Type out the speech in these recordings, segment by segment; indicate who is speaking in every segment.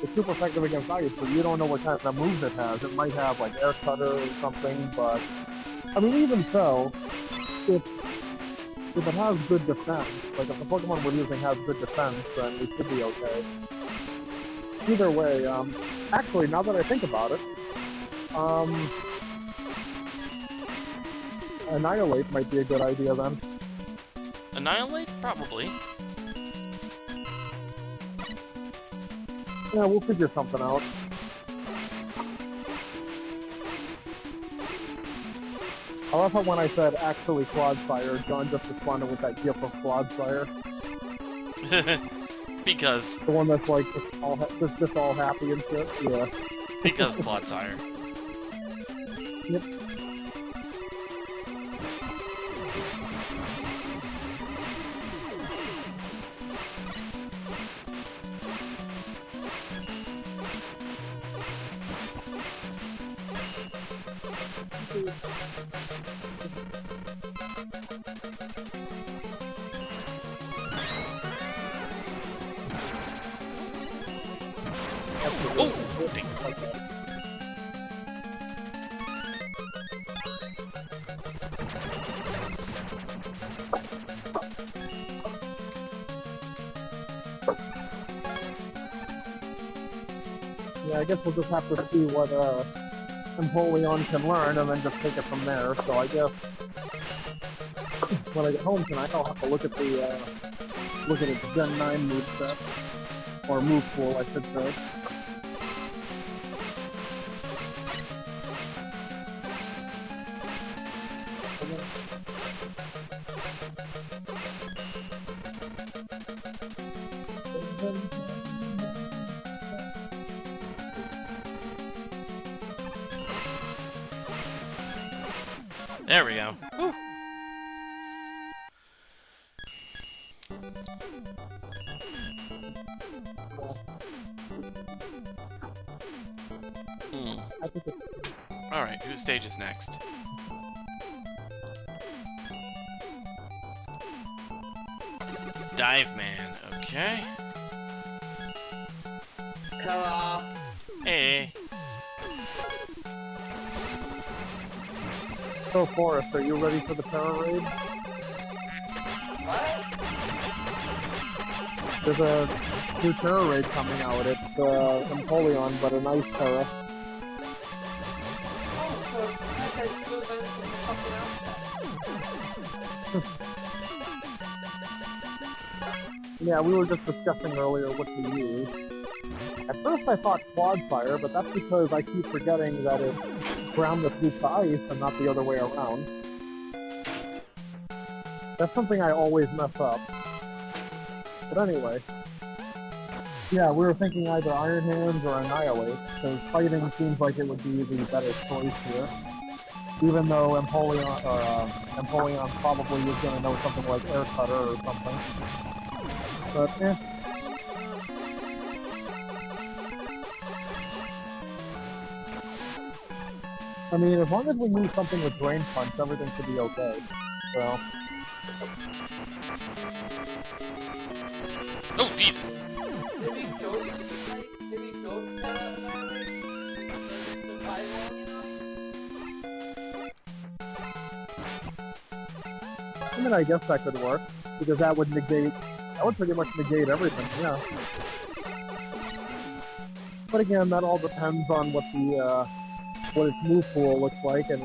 Speaker 1: It's super effective against ice, but you don't know what kind of moves it has. It might have like air cutter or something, but I mean, even so, if it has good defense, like if the Pokemon we're using has good defense, then we should be okay. Either way, actually, now that I think about it, Annihilate might be a good idea then.
Speaker 2: Annihilate? Probably.
Speaker 1: Yeah, we'll figure something out. I love how when I said actually Clodsire, John just responded with that gif of Clodsire.
Speaker 2: Because...
Speaker 1: The one that's like, just all happy and shit? Yeah.
Speaker 2: Because Clodsire.
Speaker 1: Yep.
Speaker 2: Oh! Dang.
Speaker 1: Yeah, I guess we'll just have to see what Empoleon can learn and then just take it from there. So I guess when I get home tonight, I'll have to look at its Gen 9 move set, or move pool, I should say.
Speaker 2: There we go. Whew. Alright, whose stage is next? Dive Man, okay.
Speaker 3: Hello.
Speaker 2: Hey.
Speaker 1: So, Forrest, are you ready for the Terra Raid?
Speaker 3: What?
Speaker 1: There's a new Terra Raid coming out. It's Empoleon, but an Ice Terra.
Speaker 3: Oh, so I said two events and something else.
Speaker 1: Yeah, we were just discussing earlier what to use. At first I thought Clodsire, but that's because I keep forgetting that it's ground that's weak to ice and not the other way around. That's something I always mess up. But anyway. Yeah, we were thinking either Iron Hands or Annihilate, because fighting seems like it would be the better choice here. Even though Empoleon probably is going to know something like Air Cutter or something. But, eh. I mean, as long as we use something with Drain Punch, everything should be okay. So.
Speaker 2: Oh, Jesus!
Speaker 3: Did he go to survival, you know?
Speaker 1: I mean, I guess that could work, because that would pretty much negate everything, yeah. But again, that all depends on what its move pool looks like, and...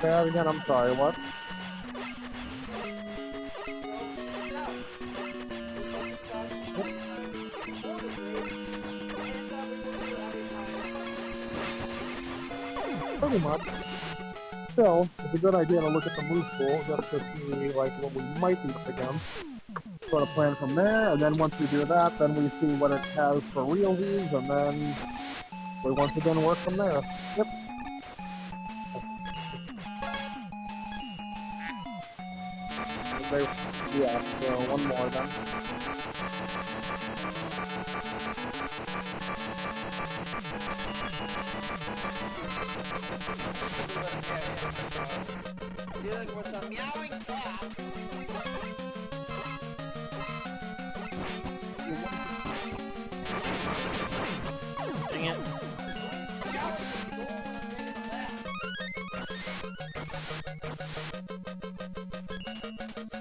Speaker 1: Yeah, again, I'm sorry, what? Pretty much. Still, it's a good idea to look at the move pool just to see like what we might be up against. Sort of plan from there, and then once we do that, then we see what it has for realsies, and then we once again work from there. Yep. Okay, yeah, so one more then.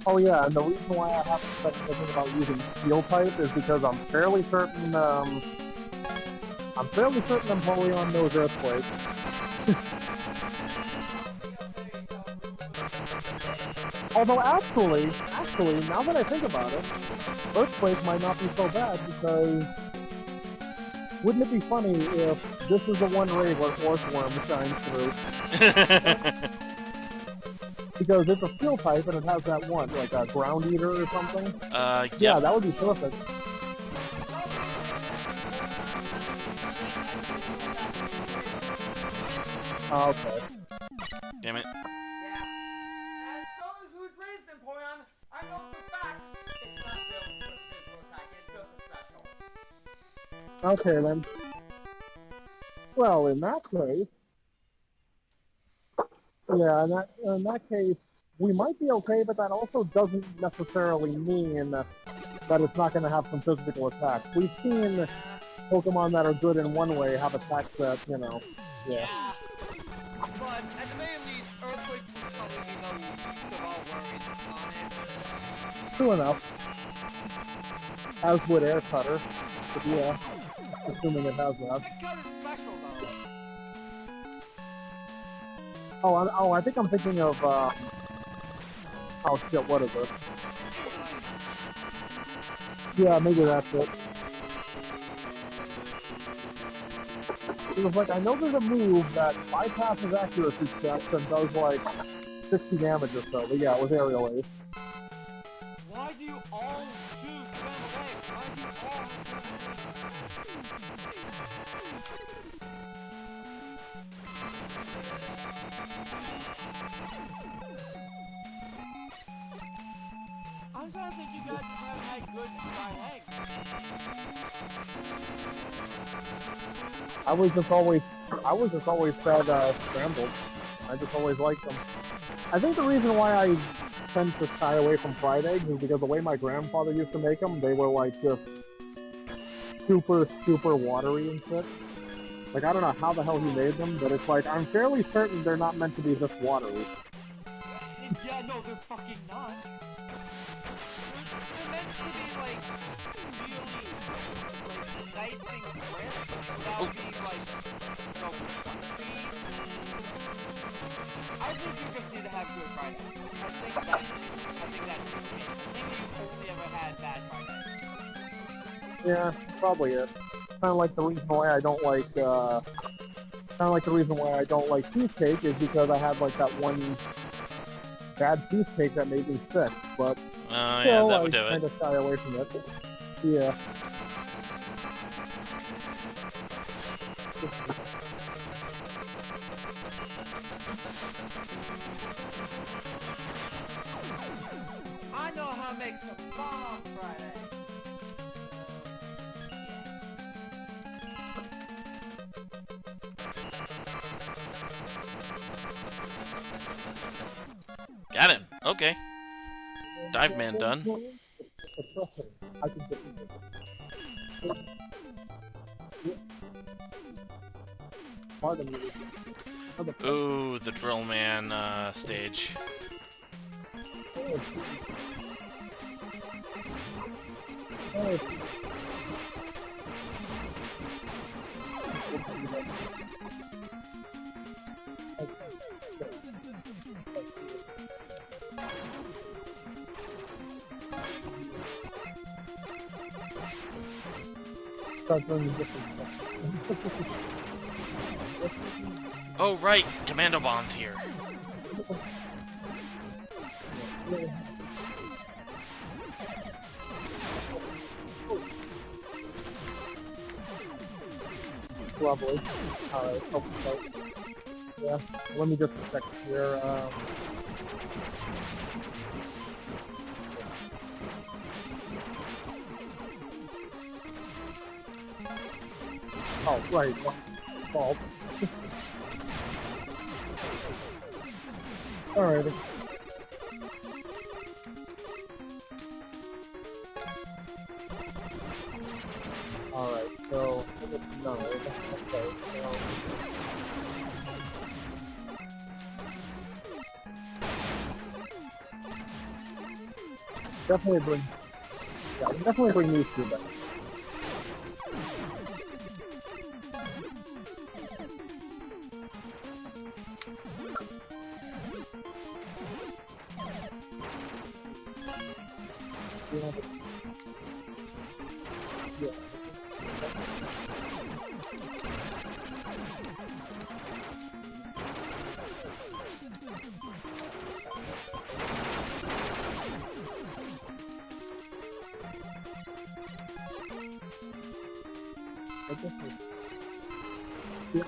Speaker 1: Oh yeah, and the reason why I haven't said anything about using steel type is because I'm fairly certain Napoleon knows earthquake. Although actually, now that I think about it, earthquake might not be so bad because wouldn't it be funny if this is the one raid where Orthworm shines through? Because it's a steel type and it has that one, like a ground eater or something.
Speaker 2: Yeah.
Speaker 1: Yeah, that would be perfect. Okay.
Speaker 2: Damn it.
Speaker 3: Yeah. As someone who's raised in Poyon, I know for a fact it's not built for physical attack, it's built for special.
Speaker 1: Okay then. Well, in that case, yeah, in that case, we might be okay, but that also doesn't necessarily mean that it's not going to have some physical attacks. We've seen Pokemon that are good in one way have attacks that, you know, yeah.
Speaker 3: But at the very least, Earthquake will probably be no least of all worries on it.
Speaker 1: True enough. As would Air Cutter. But yeah, assuming it has that.
Speaker 3: That cut is special though.
Speaker 1: Oh, I think I'm thinking of, oh shit, what is it? Yeah, maybe that's it. It was like, I know there's a move that bypasses accuracy checks and does like 60 damage or so, but yeah, it was Aerial Ace.
Speaker 3: Why do you all choose Scrambled Eggs? Why do you all I'm trying to think you guys have had good fried eggs.
Speaker 1: I was just always fed scrambled. I just always liked them. I think the reason why I tend to shy away from fried eggs is because the way my grandfather used to make them, they were like just super, super watery and shit. Like, I don't know how the hell he made them, but it's like, I'm fairly certain they're not meant to be this watery.
Speaker 3: Yeah, no, they're fucking not. They're meant to be like really like nice and crisp without being like crunchy. I think you just need to have good fried eggs. I think that's the case. I think you've only ever had bad fried eggs.
Speaker 1: Yeah, probably it. Kind of like the reason why I don't like, cheesecake is because I had like that one bad cheesecake that made me sick, but
Speaker 2: Yeah,
Speaker 1: still,
Speaker 2: that would do
Speaker 1: I kind
Speaker 2: it.
Speaker 1: of shy away from it. Yeah.
Speaker 3: I know how to make some bomb fried eggs.
Speaker 2: Got him. Okay. Dive man done.
Speaker 1: I can get it. Pardon me.
Speaker 2: Ooh, the drill man stage. Oh right, commando bombs here.
Speaker 1: Lovely. Alright, yeah, let me just check here. Oh, right. Fault. Alrighty. Alright, so no, okay, so Definitely bring. Yeah, definitely bring these two back. Yeah. Yeah. I guess yeah,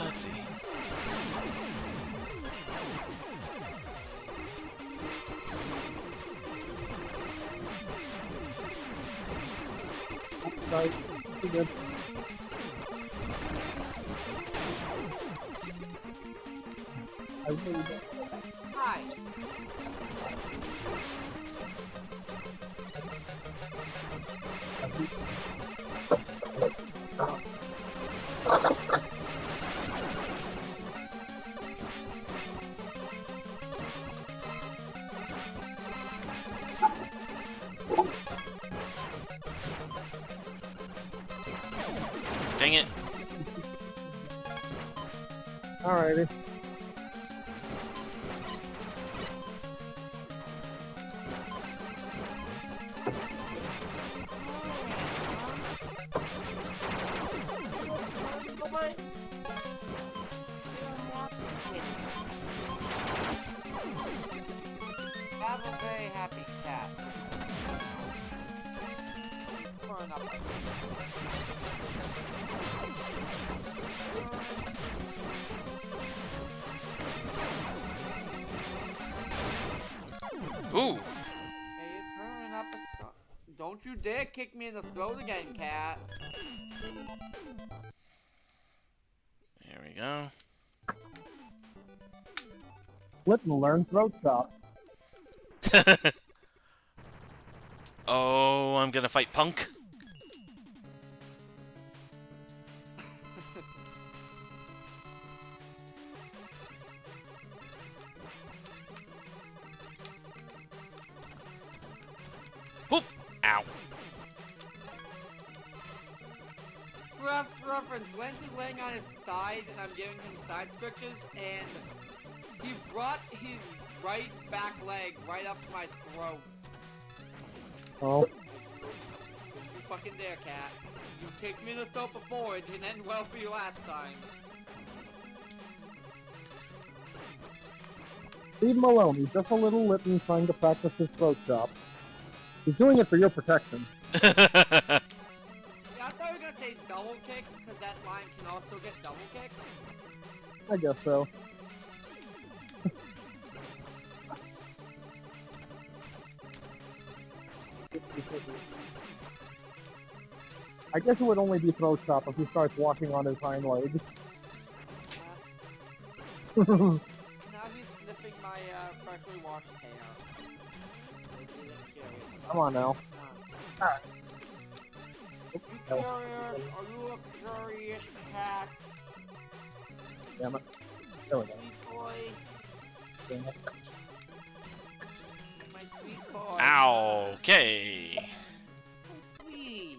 Speaker 2: Let's see.
Speaker 1: right. Too good. I really don't.
Speaker 3: Hi.
Speaker 2: Dang it.
Speaker 1: Alrighty.
Speaker 3: Have a very happy cat. Burn up.
Speaker 2: Ooh.
Speaker 3: Hey, you're burning up a star. Don't you dare kick me in the throat again, cat.
Speaker 2: There we go.
Speaker 1: Flip and learn throat chop.
Speaker 2: Oh, I'm gonna fight Punk. Whoop! Ow.
Speaker 3: Reference, Lance is laying on his side and I'm giving him side scratches and he brought his right back leg right up to my throat.
Speaker 1: Oh.
Speaker 3: You fucking dare, cat. You kicked me in the throat before, it didn't end well for you last time.
Speaker 1: Leave him alone. He's just a little Litten trying to practice his throat chop. He's doing it for your protection.
Speaker 3: Yeah, I thought you were gonna say double kick, because that line can also get double kick.
Speaker 1: I guess so. I guess it would only be throat chop if he starts walking on his hind legs.
Speaker 3: Now he's sniffing my freshly washed hair.
Speaker 1: Come on now.
Speaker 3: Are you curious? Are you a curious cat?
Speaker 1: Damn it. There we go.
Speaker 3: Sweet boy.
Speaker 1: Damn it.
Speaker 3: My sweet boy.
Speaker 2: Ow. Okay.
Speaker 3: So sweet.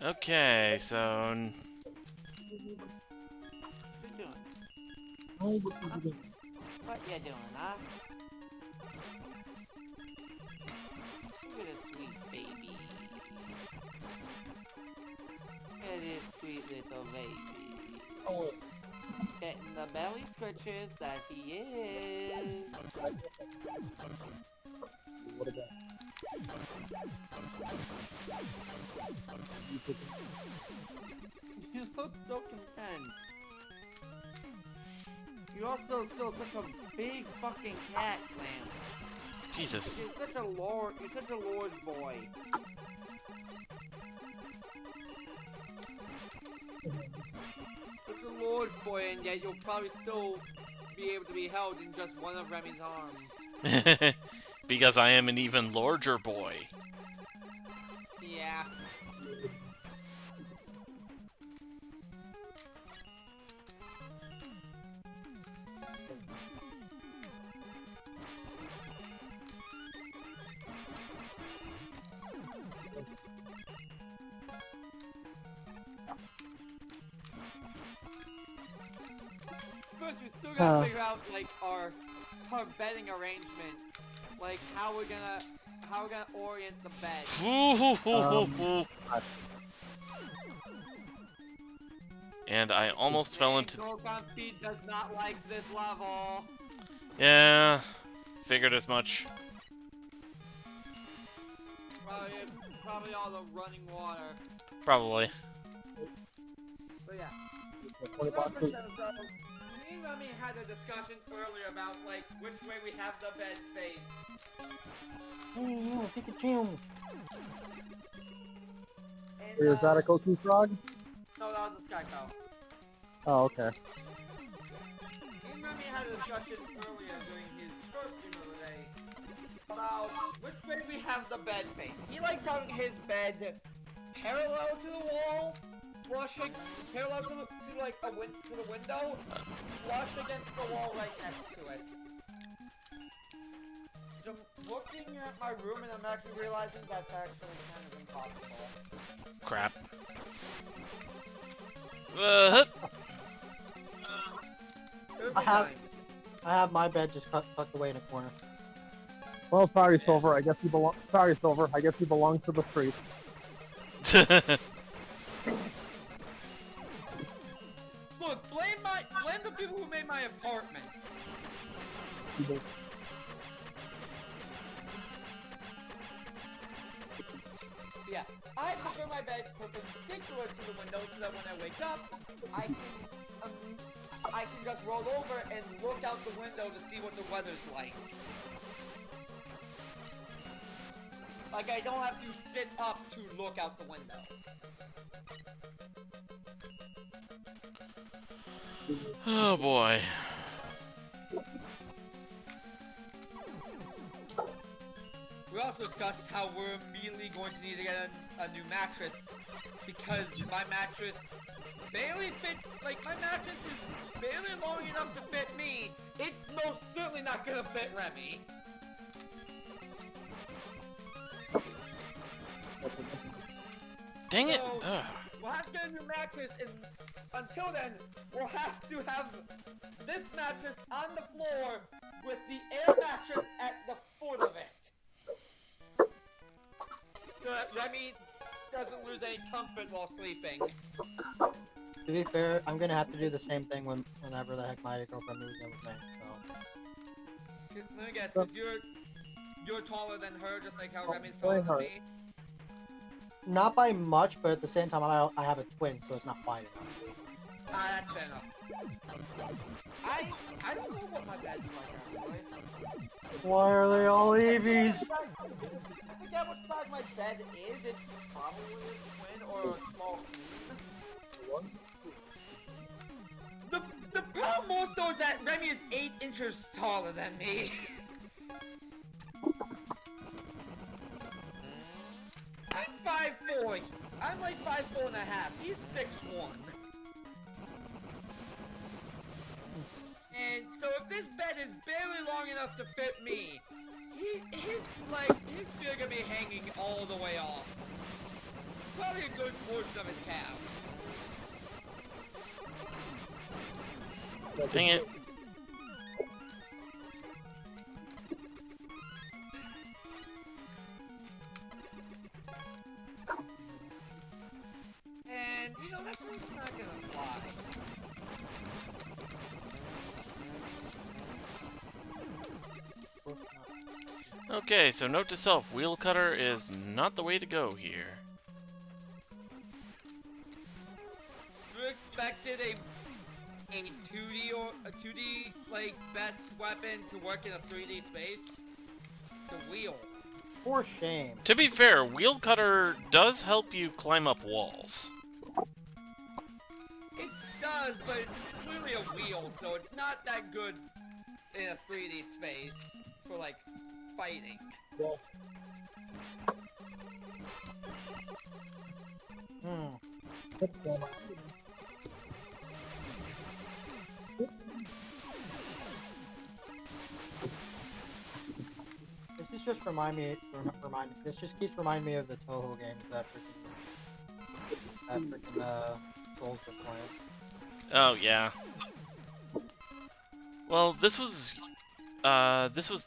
Speaker 2: Okay, so
Speaker 3: What you doing? What you doing, huh? Look at this sweet baby. Look at this sweet little baby.
Speaker 1: Oh,
Speaker 3: Getting the belly scratches that he is.
Speaker 1: what about?
Speaker 3: You look so content. You're also still such a big fucking cat, man.
Speaker 2: Jesus.
Speaker 3: You're such a lord boy. Such a lord boy, and yet you'll probably still be able to be held in just one of Remy's arms.
Speaker 2: Because I am an even larger boy.
Speaker 3: Yeah. first, we still gotta figure out like our bedding arrangement, like how we're gonna orient the bed.
Speaker 2: And I almost fell into.
Speaker 3: Feet does not like this level.
Speaker 2: Yeah, figured as much.
Speaker 3: Probably all the running water.
Speaker 2: Probably.
Speaker 3: But yeah.
Speaker 1: $20 bucks.
Speaker 3: Me and Remy had a discussion earlier about like which way we have the bed face.
Speaker 1: Pikachu.
Speaker 3: And,
Speaker 1: Is that a Koki frog?
Speaker 3: No, that was a Skyco.
Speaker 1: Oh, okay.
Speaker 3: Me and Remy had a discussion earlier during his first stream of the day about which way we have the bed face. He likes having his bed parallel to the wall, flushing parallel to like to the window, flush against the wall right next to it. So I'm looking at my room and I'm actually realizing that's actually kind of impossible.
Speaker 2: Crap.
Speaker 4: I have my bed just tucked away in a corner.
Speaker 1: Well, sorry, Silver. I guess you belong. Sorry, Silver. I guess you belong to the street.
Speaker 3: Look, blame the people who made my apartment. Yeah, I prefer my bed perpendicular to the window so that when I wake up, I can just roll over and look out the window to see what the weather's like. Like, I don't have to sit up to look out the window.
Speaker 2: Oh boy.
Speaker 3: We also discussed how we're immediately going to need to get a new mattress because my mattress barely fit. Like, my mattress is barely long enough to fit me. It's most certainly not gonna fit Remy.
Speaker 2: Dang it!
Speaker 3: So, we'll have to get a new mattress, and until then, we'll have to have this mattress on the floor with the air mattress at the foot of it. So that Remy doesn't lose any comfort while sleeping.
Speaker 4: To be fair, I'm gonna have to do the same thing whenever the heck my girlfriend moves in with me, so...
Speaker 3: Let me guess, 'cause you're taller than her, just like how Remy's taller than me?
Speaker 4: Not by much, but at the same time, I have a twin, so it's not wide enough.
Speaker 3: Ah, that's fair enough. I don't know what my bed's like, actually.
Speaker 4: Why are they all EVs?
Speaker 3: I forget what size my bed is. It's probably a twin or a small queen. The problem also is that Remy is 8 inches taller than me. I'm 5'4". I'm like 5'4.5". He's 6'1". And so if this bed is barely long enough to fit me, his feet are gonna be hanging all the way off. Probably a good portion of his calves.
Speaker 2: Dang it.
Speaker 3: And, you know, that's just not gonna fly.
Speaker 2: Okay, so note to self, wheel cutter is not the way to go here.
Speaker 3: You expected a 2D or a 2D like best weapon to work in a 3D space? It's a wheel.
Speaker 4: For shame.
Speaker 2: To be fair, wheel cutter does help you climb up walls.
Speaker 3: It does, but it's clearly a wheel, so it's not that good in a 3D space for like fighting.
Speaker 4: This just this just keeps reminding me of the Toho games that freaking Souls are playing.
Speaker 2: Oh, yeah. Well, this was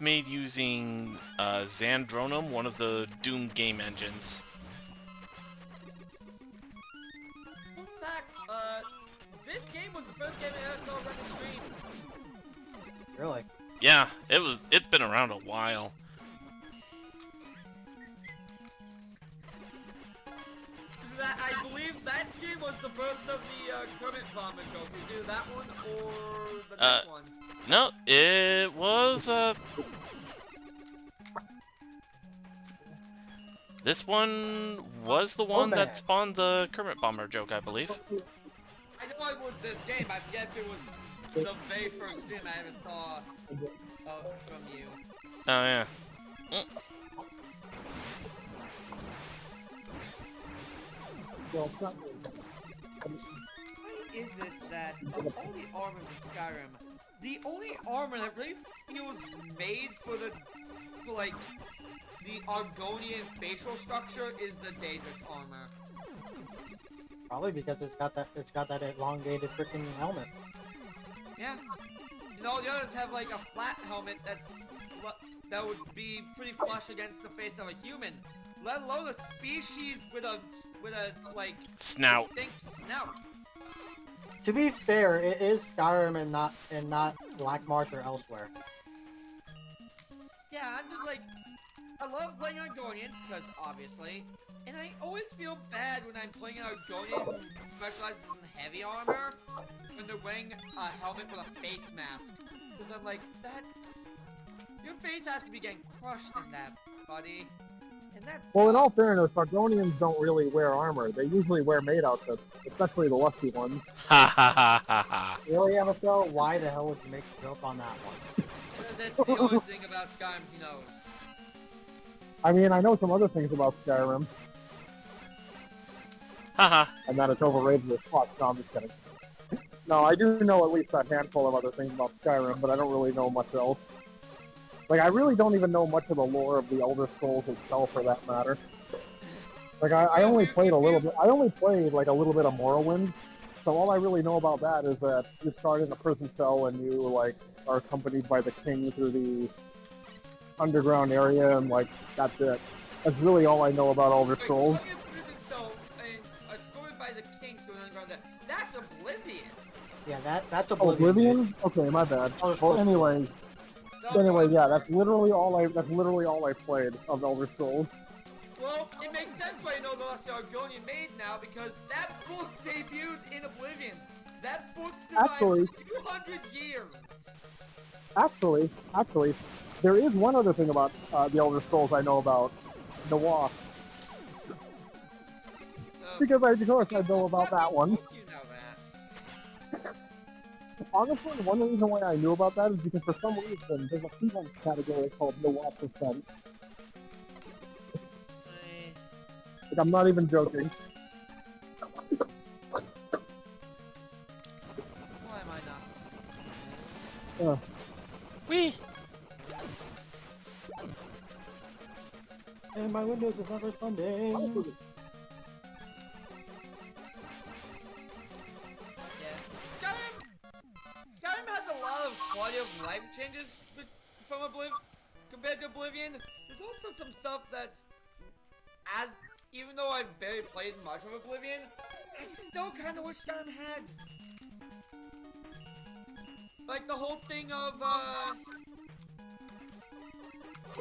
Speaker 2: made using Xandronum, one of the Doom game engines.
Speaker 3: Fun fact, this game was the first game I ever saw run a stream.
Speaker 4: Really?
Speaker 2: Yeah, it's been around a while.
Speaker 3: I believe that game was the first of the Kermit Bomber joke. Is either that one or the next one?
Speaker 2: No, it was this one was the one that spawned the Kermit Bomber joke, I believe.
Speaker 3: I know it was this game. I forget if it was the very first stream I ever saw from you.
Speaker 2: Oh yeah.
Speaker 1: Well, it's not really.
Speaker 3: Why is it that of all the armor in Skyrim, the only armor that really feels made for the Argonian facial structure is the Daedric armor?
Speaker 4: Probably because it's got that elongated freaking helmet.
Speaker 3: Yeah. You know, the others have like a flat helmet that would be pretty flush against the face of a human. Let alone a species with a like
Speaker 2: Snout.
Speaker 3: distinct snout.
Speaker 4: To be fair, it is Skyrim and not Black Marsh or elsewhere.
Speaker 3: Yeah, I'm just like, I love playing Argonians because obviously, and I always feel bad when I'm playing an Argonian who specializes in heavy armor when they're wearing a helmet with a face mask. Because I'm like, your face has to be getting crushed in that, buddy. And that's
Speaker 1: Well, in all fairness, Argonians don't really wear armor. They usually wear maid outfits, especially the lusty ones.
Speaker 2: Ha ha ha ha ha.
Speaker 4: Really, Emerald? Why the hell would you make a joke on that one?
Speaker 3: because that's the only thing about Skyrim he knows.
Speaker 1: I mean, I know some other things about Skyrim,
Speaker 2: Haha.
Speaker 1: and that it's overrated as fuck. No, I'm just kidding. No, I do know at least a handful of other things about Skyrim, but I don't really know much else. Like, I really don't even know much of the lore of the Elder Scrolls itself, for that matter. Like, I only played a little bit. I only played like a little bit of Morrowind, so all I really know about that is that you start in a prison cell and you like are accompanied by the king through the underground area, and like that's it. That's really all I know about Elder Scrolls.
Speaker 3: Wait, prison cell and escorted by the king through the underground. That's Oblivion.
Speaker 4: Yeah, that's
Speaker 1: Oh,
Speaker 4: Oblivion.
Speaker 1: Oblivion? Okay, my bad. Well, anyway, yeah, that's literally all I played of Elder Scrolls.
Speaker 3: Well, it makes sense why you know the Lost Argonian made now, because that book debuted in Oblivion. That book survived
Speaker 1: Actually-
Speaker 3: for 200 years.
Speaker 1: Actually, there is one other thing about the Elder Scrolls I know about. Noir. Because of course I know about that one.
Speaker 3: You know that.
Speaker 1: Honestly, one reason why I knew about that is because for some reason there's a freelance category called Noir Percent. Like, I'm not even joking.
Speaker 3: Why am I not?
Speaker 2: Wee.
Speaker 4: And my Windows is not responding.
Speaker 3: Yeah. Skyrim has a lot of quality of life changes from compared to Oblivion. There's also some stuff that's, even though I've barely played much of Oblivion, I still kind of wish Skyrim had. Like the whole thing of,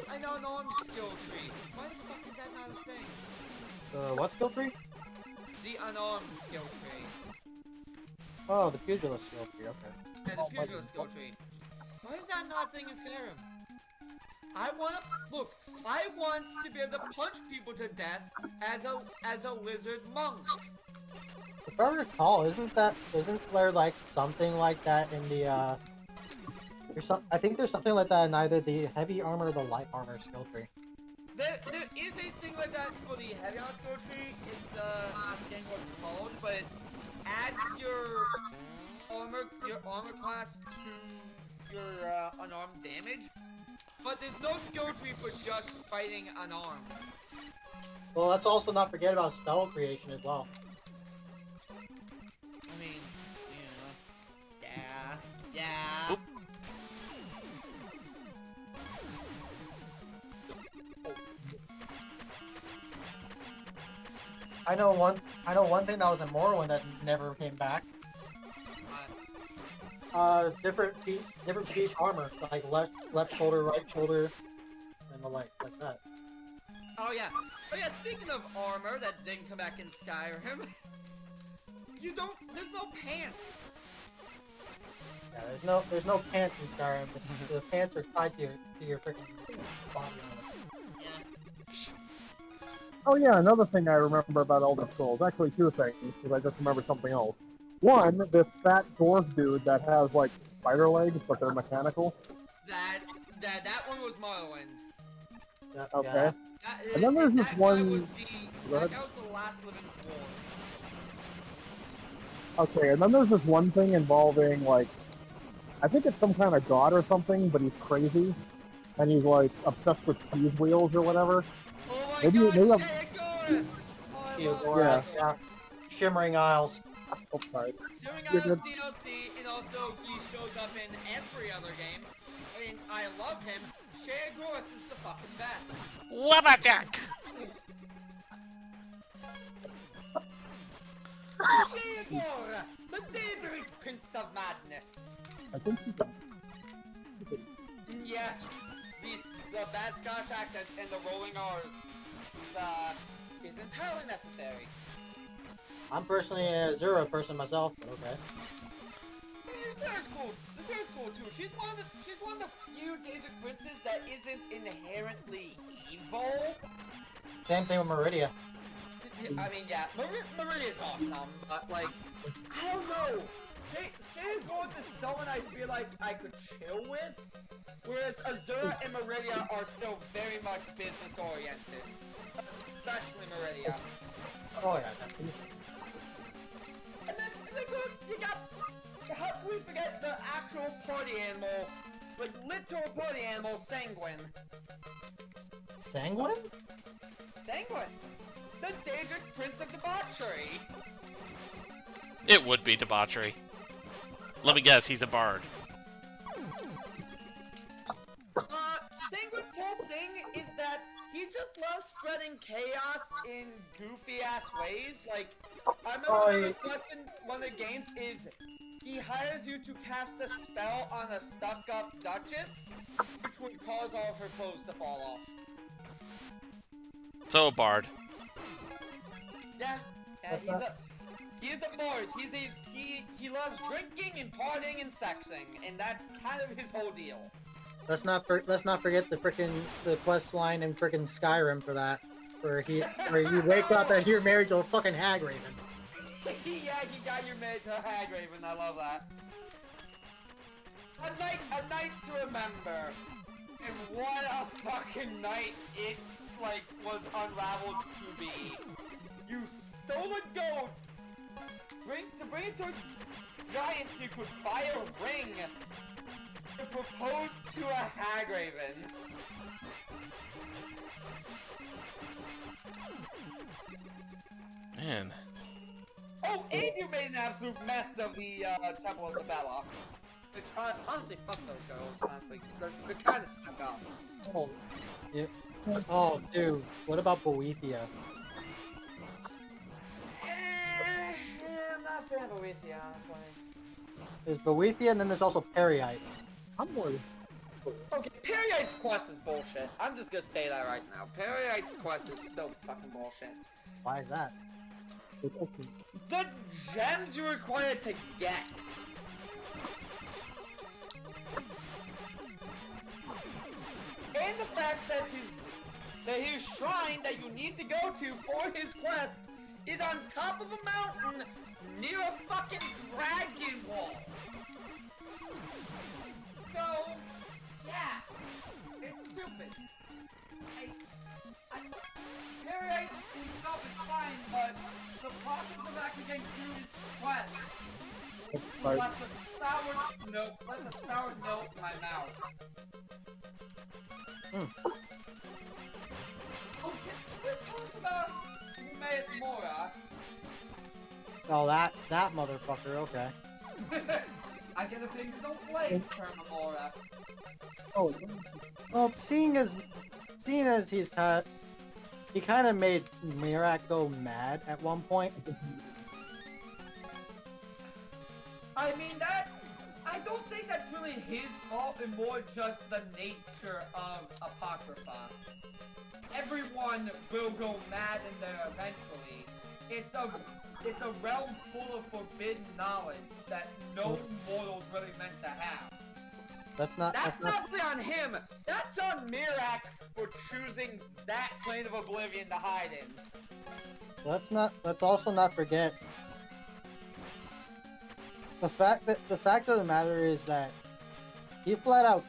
Speaker 3: I know an armed skill tree. Why the fuck is that not a thing?
Speaker 4: What skill tree?
Speaker 3: The unarmed skill tree.
Speaker 4: Oh, the pugilist skill tree, okay.
Speaker 3: Yeah, the pugilist skill tree. Why is that not a thing in Skyrim? I want to be able to punch people to death as a lizard monk.
Speaker 4: If I recall, isn't there like something like that in the I think there's something like that in either the heavy armor or the light armor skill tree.
Speaker 3: There is a thing like that for the heavy armor skill tree. It's I'm forgetting what it's called, but it adds your armor class to your unarmed damage. But there's no skill tree for just fighting unarmed.
Speaker 4: Well, let's also not forget about spell creation as well.
Speaker 3: I mean, yeah.
Speaker 2: Oop.
Speaker 4: I know one thing that was in Morrowind that never came back. Different piece armor, like left shoulder, right shoulder, and the like that.
Speaker 3: Oh yeah. Speaking of armor that didn't come back in Skyrim, there's no pants.
Speaker 4: Yeah, there's no pants in Skyrim. The pants are tied to your freaking body armor.
Speaker 3: Yeah.
Speaker 1: Oh yeah, another thing I remember about Elder Scrolls, actually two things, because I just remembered something else. One, this fat dwarf dude that has like spider legs, but they're mechanical.
Speaker 3: That one was Morrowind.
Speaker 4: Yep,
Speaker 1: Okay.
Speaker 4: yeah.
Speaker 1: And then there's this one.
Speaker 3: That guy was the last living dwarf.
Speaker 1: Okay, and then there's this one thing involving like, I think it's some kind of god or something, but he's crazy, and he's like obsessed with cheese wheels or whatever.
Speaker 3: Oh my
Speaker 1: Maybe
Speaker 3: god,
Speaker 1: I'm-
Speaker 3: Shayagora! Oh, I love
Speaker 4: Eudora,
Speaker 1: Yeah.
Speaker 4: yeah. Shimmering Isles.
Speaker 1: Oh, sorry.
Speaker 3: Showing
Speaker 1: You're
Speaker 3: us
Speaker 1: good.
Speaker 3: DLC, and also he shows up in every other game, and I love him. Shayagora is the fucking best.
Speaker 2: Wabbajack!
Speaker 3: Shayagora, the Daedric Prince of Madness.
Speaker 1: I think he's
Speaker 3: Yes, the bad Scottish accent and the rolling R's is entirely necessary.
Speaker 4: I'm personally a Zero person myself, but okay.
Speaker 3: Sarah's cool. Sarah's cool too. She's one of the few Daedric princes that isn't inherently evil.
Speaker 4: Same thing with Meridia.
Speaker 3: I mean, yeah, Meridia's awesome, but like, I don't know. Shayagora is someone I feel like I could chill with, whereas Azura and Meridia are still very much business oriented, especially Meridia.
Speaker 4: Oh yeah, definitely.
Speaker 3: And then you got, how can we forget the actual party animal, like literal party animal, Sanguine.
Speaker 4: Sanguine?
Speaker 3: Sanguine, the Daedric Prince of Debauchery.
Speaker 2: It would be debauchery. Let me guess, he's a bard.
Speaker 3: Sanguine's whole thing is that he just loves spreading chaos in goofy-ass ways. Like, I remember the quest in one of the games is he hires you to cast a spell on a stuck-up duchess, which would cause all of her clothes to fall off.
Speaker 2: So, a bard.
Speaker 3: Yeah, he's a bard. He loves drinking and partying and sexing, and that's kind of his whole deal.
Speaker 4: Let's not forget the quest line in frickin' Skyrim for that, where you wake up and you're married to a fucking hag raven.
Speaker 3: Yeah, he got you married to a hag raven. I love that. A night to remember. And what a fucking night it was unraveled to be. You stole a goat. To bring it to a giant so you could buy a ring to propose to a hag raven.
Speaker 2: Man.
Speaker 3: Oh, and you made an absolute mess of the Temple of Isabella. Honestly, fuck those girls. Honestly, they're kind of stuck up.
Speaker 4: Oh, yeah. Oh, dude. What about Boethia?
Speaker 3: I'm not a fan of Boethia, honestly.
Speaker 4: There's Boethia, and then there's also Periite.
Speaker 1: I'm worried.
Speaker 3: Okay, Periite's quest is bullshit. I'm just gonna say that right now. Periite's quest is so fucking bullshit.
Speaker 4: Why is that?
Speaker 3: The gems you require to get. And the fact that his shrine that you need to go to for his quest is on top of a mountain near a fucking dragon wall. So, yeah, it's stupid. Periite himself is fine, but the process of actually getting through his quest left a sour note in my mouth. Okay, we're talking about Maes Mora.
Speaker 4: Oh, that motherfucker. Okay.
Speaker 3: I get a thing you don't play Termamora.
Speaker 1: Oh,
Speaker 4: Well, seeing as he's got he kind of made Mirako mad at one point.
Speaker 3: I mean, I don't think that's really his fault, and more just the nature of Apocrypha. Everyone will go mad in there eventually. It's a realm full of forbidden knowledge that no mortal's really meant to have.
Speaker 4: That's not
Speaker 3: really on him. That's on Mirak for choosing that plane of oblivion to hide in.
Speaker 4: Let's also not forget the fact of the matter is that he flat out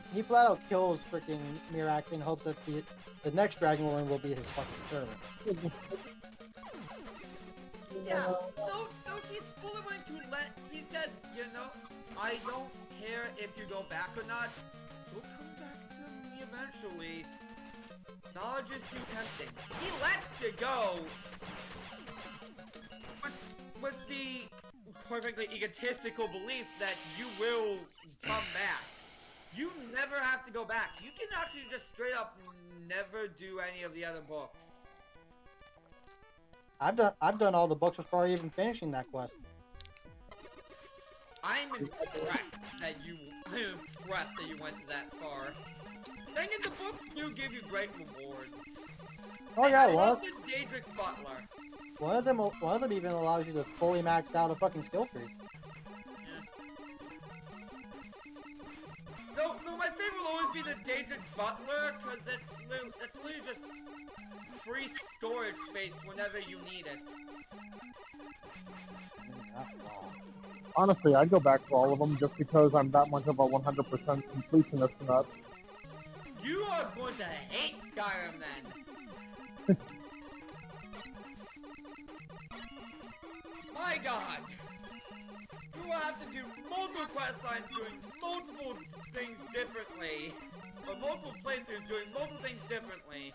Speaker 4: kills freaking Mirak in hopes that the next Dragon Lord will be his fucking servant.
Speaker 3: Yeah, no, he's fully willing to he says, you know, I don't care if you go back or not. You'll come back to me eventually. Knowledge is too tempting. He lets you go with the perfectly egotistical belief that you will come back. You never have to go back. You can actually just straight up never do any of the other books.
Speaker 4: I've done all the books before even finishing that quest.
Speaker 3: I'm impressed that you went that far. Thing is, the books do give you great rewards.
Speaker 4: Oh yeah,
Speaker 3: I love the Daedric Butler.
Speaker 4: One of them even allows you to fully max out a fucking skill tree.
Speaker 3: Yeah. No, my favorite will always be the Daedric Butler, because that's literally just free storage space whenever you need it.
Speaker 1: Honestly, I'd go back to all of them just because I'm that much of a 100% completionist nut.
Speaker 3: You are going to hate Skyrim then. My god! You will have to do multiple quest lines doing multiple things differently. Or multiple playthroughs doing multiple things differently.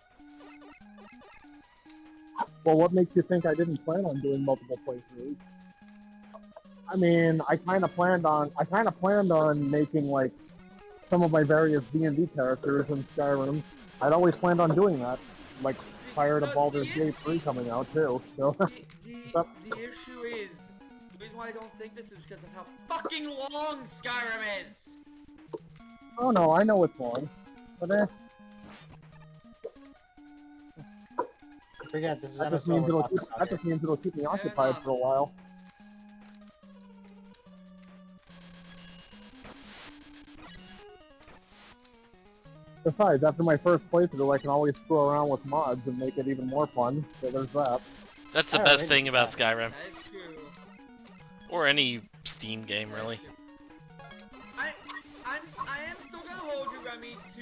Speaker 1: Well, what makes you think I didn't plan on doing multiple playthroughs? I mean, I kind of planned on making like some of my various D&D characters in Skyrim. I'd always planned on doing that, like prior to Baldur's Gate 3 coming out too. So
Speaker 3: The issue is, the reason why I don't think this is because of how fucking long Skyrim is.
Speaker 1: oh no, I know it's long, but
Speaker 4: Forget this is
Speaker 1: that just means it'll keep me occupied for a while. Besides, after my first playthrough, I can always screw around with mods and make it even more fun, so there's that.
Speaker 2: That's the best thing about Skyrim.
Speaker 3: That is true.
Speaker 2: Or any Steam game, really.
Speaker 3: I am still gonna hold you, Remy, to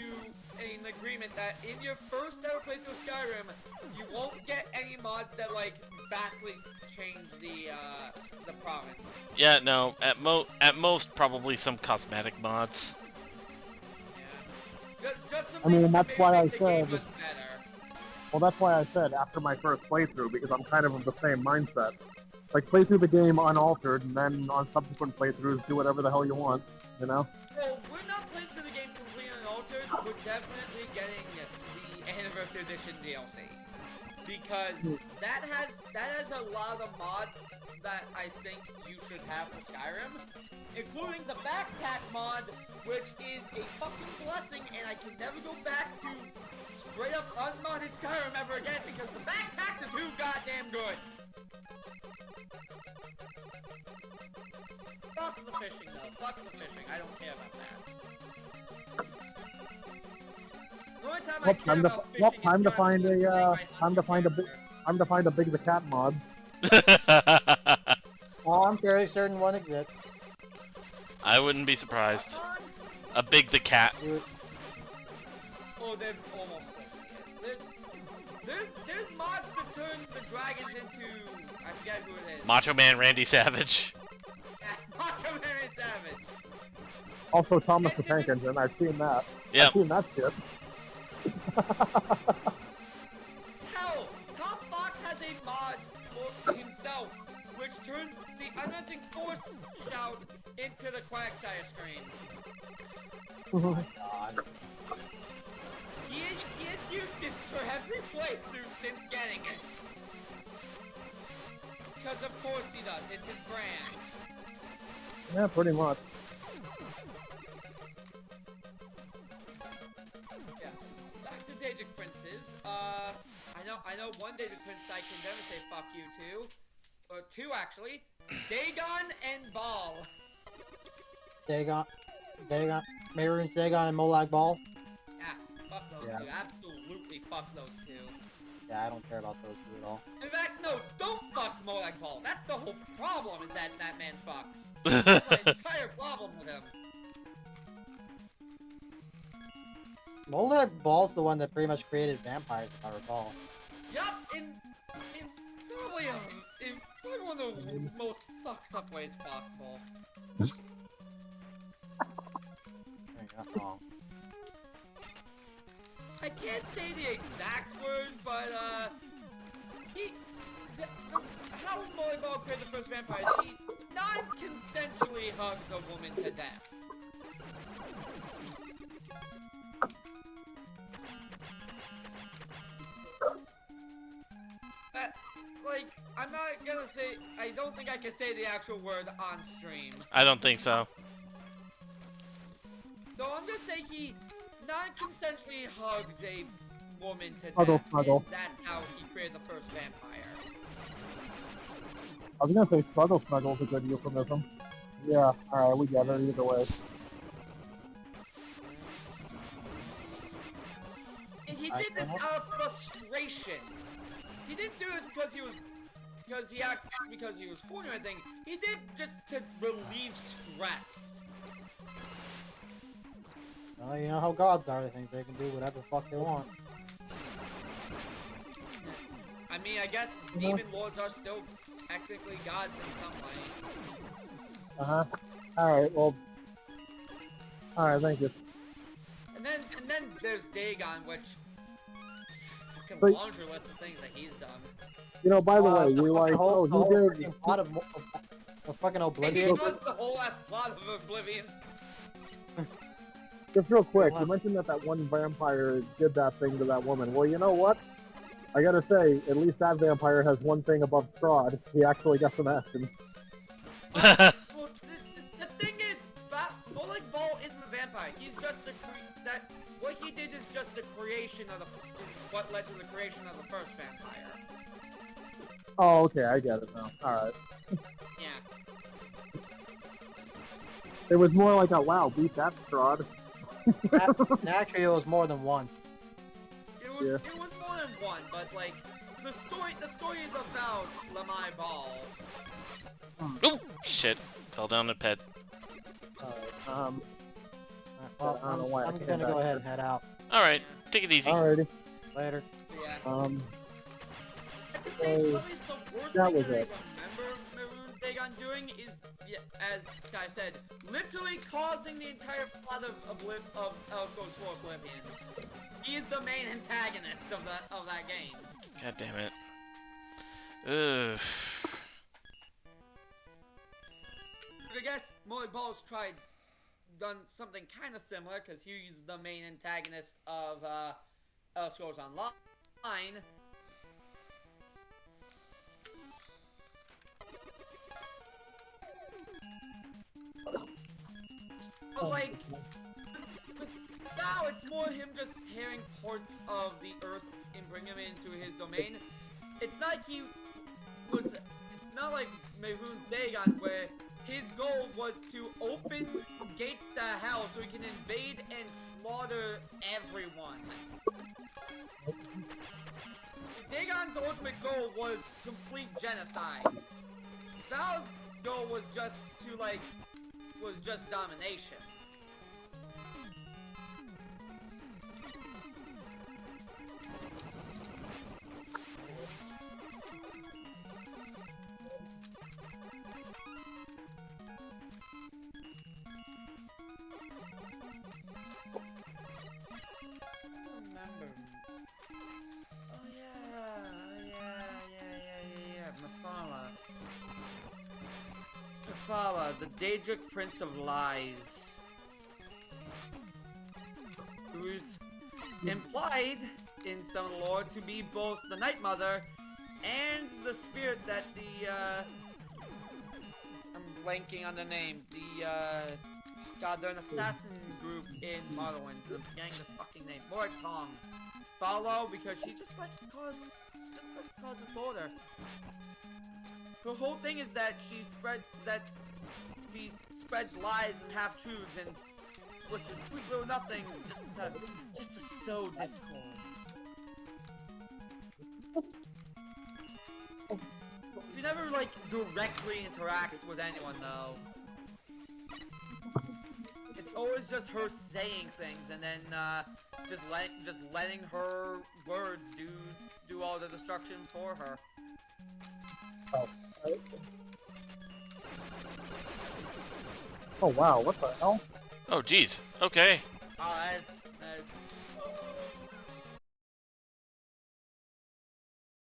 Speaker 3: an agreement that in your first ever playthrough of Skyrim, you won't get any mods that like vastly change the province.
Speaker 2: Yeah, no. At most, probably some cosmetic mods.
Speaker 1: I mean, that's why I said.
Speaker 3: Better.
Speaker 1: Well, that's why I said after my first playthrough, because I'm kind of the same mindset. Like, play through the game unaltered, and then on subsequent playthroughs, do whatever the hell you want, you know?
Speaker 3: Well, we're not playing through the game completely unaltered. We're definitely getting the Anniversary Edition DLC. Because that has a lot of the mods that I think you should have for Skyrim, including the backpack mod, which is a fucking blessing, and I can never go back to straight up unmodded Skyrim ever again because the backpacks are too goddamn good. Fuck the fishing though. Fuck the fishing. I don't care about that. The only time I care about fishing
Speaker 1: time to
Speaker 3: is
Speaker 1: find
Speaker 3: trying
Speaker 1: a
Speaker 3: play my
Speaker 1: time to find a
Speaker 3: character.
Speaker 1: time to find a Big the Cat mod.
Speaker 4: Well, I'm fairly certain one exists.
Speaker 2: I wouldn't be surprised.
Speaker 3: Mod?
Speaker 2: A Big the Cat.
Speaker 3: Oh, they're almost like there's mods to turn the dragons into I forget who it is.
Speaker 2: Macho Man Randy Savage.
Speaker 3: Macho Man Savage.
Speaker 1: Also, Thomas the Tank Engine. I've seen that.
Speaker 2: Yep.
Speaker 1: I've seen that shit.
Speaker 3: Hell, Top Fox has a mod for himself, which turns the unending force shout into the Quagsire screen.
Speaker 4: Oh my god.
Speaker 3: He is used this for every playthrough since getting it. Because of course he does. It's his brand.
Speaker 1: Yeah, pretty much.
Speaker 3: Yeah. Back to Daedric Princes. I know one Daedric Prince I can never say fuck you to. Or two actually. Dagon and Ball.
Speaker 4: Dagon, Maroon Dagon and Molag Ball.
Speaker 3: Yeah, fuck those
Speaker 4: Yeah.
Speaker 3: two. Absolutely fuck those two.
Speaker 4: Yeah, I don't care about those two at all.
Speaker 3: In fact, no, don't fuck Molag Ball. That's the whole problem, is that that man fucks. That's my entire problem with him.
Speaker 4: Molag Ball's the one that pretty much created vampires, if I recall.
Speaker 3: Yup, in probably one of the most fucked up ways possible.
Speaker 4: That's wrong.
Speaker 3: I can't say the exact words, but how Molag Ball created the first vampires, he non-consensually hugged a woman to death. Like, I'm not gonna say, I don't think I can say the actual word on stream.
Speaker 2: I don't think so.
Speaker 3: So I'm gonna say he non-consensually hugged a woman to
Speaker 1: Snuggle,
Speaker 3: death,
Speaker 1: snuggle.
Speaker 3: and that's how he created the first vampire.
Speaker 1: I was gonna say snuggle is a good euphemism. Yeah, alright, we get it either way.
Speaker 3: And he did this out of frustration. He didn't do this because he was horny or anything. He did just to relieve stress.
Speaker 4: Well, you know how gods are. They think they can do whatever the fuck they want.
Speaker 3: I mean, I guess demon lords are still technically gods in some way.
Speaker 1: Uh-huh. Alright, well... Alright, thank you.
Speaker 3: And then there's Dagon, which fucking
Speaker 1: But-
Speaker 3: laundry list of things that he's done.
Speaker 1: You know, by the way, you're like, oh, he did...
Speaker 4: Plot of fucking
Speaker 3: Maybe
Speaker 4: Oblivion.
Speaker 3: it was the whole ass plot of Oblivion.
Speaker 1: Just real quick, you mentioned that one vampire did that thing to that woman. Well, you know what? I gotta say, at least that vampire has one thing above Strahd. He actually got some action.
Speaker 3: Well, the thing is, Molag Bal isn't a vampire. He's just what he did is just the creation of what led to the creation of the first vampire.
Speaker 1: Oh, okay, I get it now. Alright.
Speaker 3: Yeah.
Speaker 1: It was more like a, wow, beat that Strahd.
Speaker 4: Actually, it was more than one.
Speaker 3: It was more than one, but like the story is about Lamai Ball.
Speaker 2: Oh, shit. Fell down the pet.
Speaker 4: Well,
Speaker 1: I don't know why I
Speaker 4: I'm
Speaker 1: came
Speaker 4: gonna
Speaker 1: back
Speaker 4: go ahead
Speaker 1: here.
Speaker 4: and head out.
Speaker 2: Alright, take it easy.
Speaker 1: Alrighty.
Speaker 4: Later.
Speaker 3: Yeah.
Speaker 1: So,
Speaker 3: At the same time, the worst
Speaker 1: that
Speaker 3: thing
Speaker 1: was
Speaker 3: that I
Speaker 1: it.
Speaker 3: remember Maroon's Dagon doing is, as Sky said, literally causing the entire plot of Elder Scrolls 4 Oblivion. He is the main antagonist of that game.
Speaker 2: God damn it. Ugh.
Speaker 3: I guess Molag Bal's done something kind of similar, because he's the main antagonist of Elder Scrolls Online. But like, now it's more him just tearing parts of the earth and bringing them into his domain. It's not like Maroon's Dagon, where his goal was to open gates to hell so he can invade and slaughter everyone. Dagon's ultimate goal was complete genocide. Val's goal was just domination. Remember. Oh yeah. Mephala, the Daedric Prince of Lies. Who's implied in some lore to be both the Night Mother and the spirit that the, I'm blanking on the name. God, they're an assassin group in Morrowind. I'm forgetting the fucking name. Moritong. Follow, because she just likes to cause disorder. The whole thing is that she spreads lies and half-truths and whispers sweet little nothings just to sow discord. She never, like, directly interacts with anyone, though. It's always just her saying things and then, just letting her words do all the destruction for her.
Speaker 1: Oh wow, what the hell?
Speaker 2: Oh, geez. Okay.
Speaker 3: That's